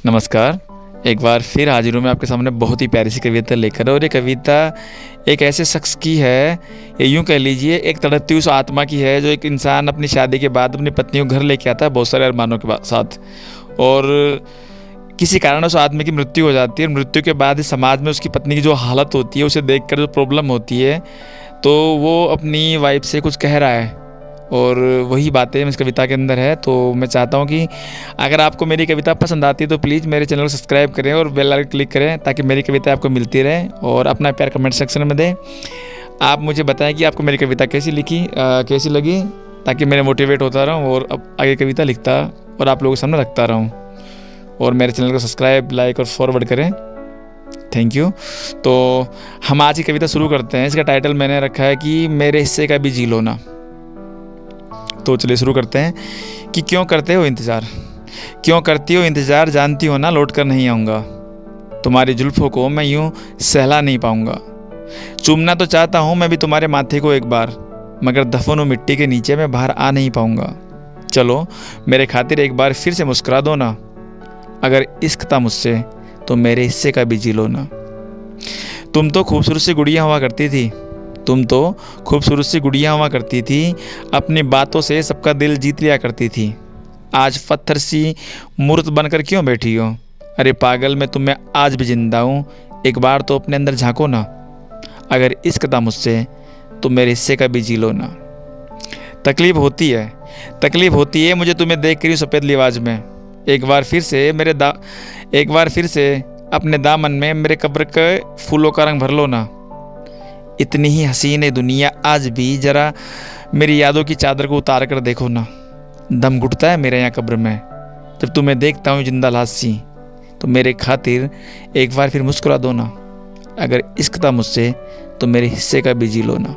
नमस्कार। एक बार फिर हाजिर हूँ मैं आपके सामने बहुत ही प्यारी सी कविता लेकर। और ये कविता एक ऐसे शख्स की है, या यूँ कह लीजिए एक तड़पती उस आत्मा की है, जो एक इंसान अपनी शादी के बाद अपनी पत्नी को घर लेके आता है बहुत सारे अरमानों के साथ, और किसी कारण उस आदमी की मृत्यु हो जाती है। और मृत्यु के बाद इस समाज में उसकी पत्नी की जो हालत होती है, उसे देख कर जो प्रॉब्लम होती है, तो वो अपनी वाइफ से कुछ कह रहा है, और वही बातें इस कविता के अंदर है। तो मैं चाहता हूँ कि अगर आपको मेरी कविता पसंद आती है तो प्लीज़ मेरे चैनल को सब्सक्राइब करें और बेल आइकन क्लिक करें, ताकि मेरी कविता आपको मिलती रहे। और अपना प्यार कमेंट सेक्शन में दें। आप मुझे बताएं कि आपको मेरी कविता कैसी लगी, ताकि मैं मोटिवेट होता रहूँ और अब आगे कविता लिखता और आप लोगों के सामने रखता रहूँ। और मेरे चैनल को सब्सक्राइब, लाइक और फॉरवर्ड करें। Thank you. तो हम आज की कविता शुरू करते हैं। इसका टाइटल मैंने रखा है कि मेरे हिस्से का भी जी लो ना। तो चलिए शुरू करते हैं कि क्यों करते हो इंतज़ार, क्यों करती हो इंतज़ार, जानती हो ना लौट कर नहीं आऊँगा। तुम्हारी जुल्फ़ों को मैं यूँ सहला नहीं पाऊँगा। चूमना तो चाहता हूँ मैं भी तुम्हारे माथे को एक बार, मगर दफन व मिट्टी के नीचे मैं बाहर आ नहीं पाऊँगा। चलो मेरे खातिर एक बार फिर से मुस्कुरा दो ना। अगर इश्क था मुझसे तो मेरे हिस्से का भी जी लो ना। तुम तो खूबसूरत सी गुड़िया हुआ करती थी, तुम तो खूबसूरत सी गुड़िया हुआ करती थी, अपनी बातों से सबका दिल जीत लिया करती थी। आज पत्थर सी मूर्त बनकर क्यों बैठी हो? अरे पागल, मैं तुम्हें आज भी जिंदा हूँ, एक बार तो अपने अंदर झांको ना। अगर इश्क था मुझसे तो मेरे हिस्से का भी जी लो ना। तकलीफ होती है मुझे तुम्हें देख कर सफ़ेद लिबाज में। एक बार फिर से अपने दामन में मेरे कब्र के फूलों का रंग भर लो ना। इतनी ही हसीन है दुनिया आज भी, जरा मेरी यादों की चादर को उतार कर देखो ना। दम घुटता है मेरे यहाँ कब्र में जब तुम्हें देखता हूँ जिंदा लाश सी। तो मेरे खातिर एक बार फिर मुस्कुरा दो ना। अगर इश्क था मुझसे तो मेरे हिस्से का भी जी लो ना।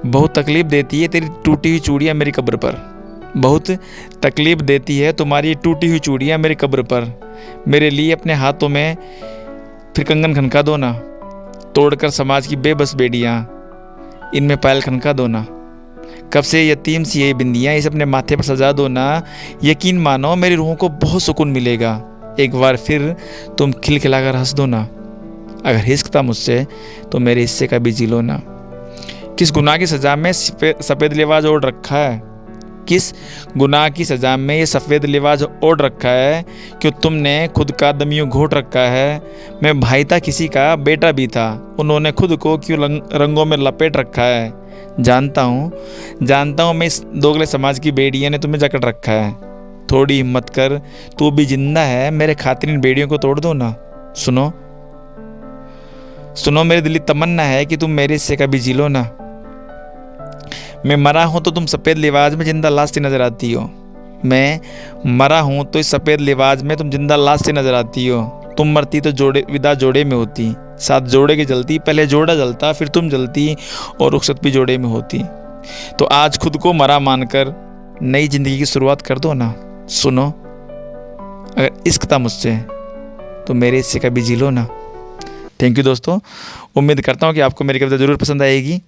बहुत तकलीफ़ देती है तेरी टूटी हुई चूड़ियाँ मेरी कब्र पर, बहुत तकलीफ़ देती है तुम्हारी टूटी हुई चूड़ियाँ मेरी कब्र पर। मेरे लिए अपने हाथों में फिर कंगन खनका दो ना। तोड़कर समाज की बेबस बेड़ियाँ इनमें पायल खनका दो ना। कब से यतीम सी ये बिंदियाँ इस अपने माथे पर सजा दो ना। यकीन मानो मेरी रूह को बहुत सुकून मिलेगा, एक बार फिर तुम खिलखिलाकर हंस दो ना। अगर इश्क था मुझसे तो मेरे हिस्से का भी जी लो ना। किस गुनाह की सज़ा में सफ़ेद लिबास ओढ़ रखा है, किस गुनाह की सज़ा में ये सफ़ेद लिबास ओढ़ रखा है, क्यों तुमने खुद का दम यूँ घोट रखा है। मैं भाई था किसी का, बेटा भी था, उन्होंने खुद को क्यों रंगों में लपेट रखा है। जानता हूँ मैं इस दोगले समाज की बेड़ियों ने तुम्हें जकड़ रखा है। थोड़ी हिम्मत कर, तू भी जिंदा है, मेरे खातिर इन बेड़ियों को तोड़ दो ना। सुनो मेरी दिली तमन्ना है कि तुम मेरे हिस्से का भी जी लो ना। मैं मरा हूँ तो तुम सफ़ेद लिबास में जिंदा लाश सी नज़र आती हो। मैं मरा हूँ तो इस सफ़ेद लिबास में तुम जिंदा लाश सी नज़र आती हो। तुम मरती तो विदा जोड़े में होती, साथ जोड़े की जलती, पहले जोड़ा जलता फिर तुम जलती, और रुखसत भी जोड़े में होती। तो आज खुद को मरा मानकर नई ज़िंदगी की शुरुआत कर दो ना। सुनो अगर इश्क था मुझसे तो मेरे हिस्से का भी जी लो ना। थैंक यू दोस्तों। उम्मीद करता हूँ कि आपको मेरी कविता ज़रूर पसंद आएगी।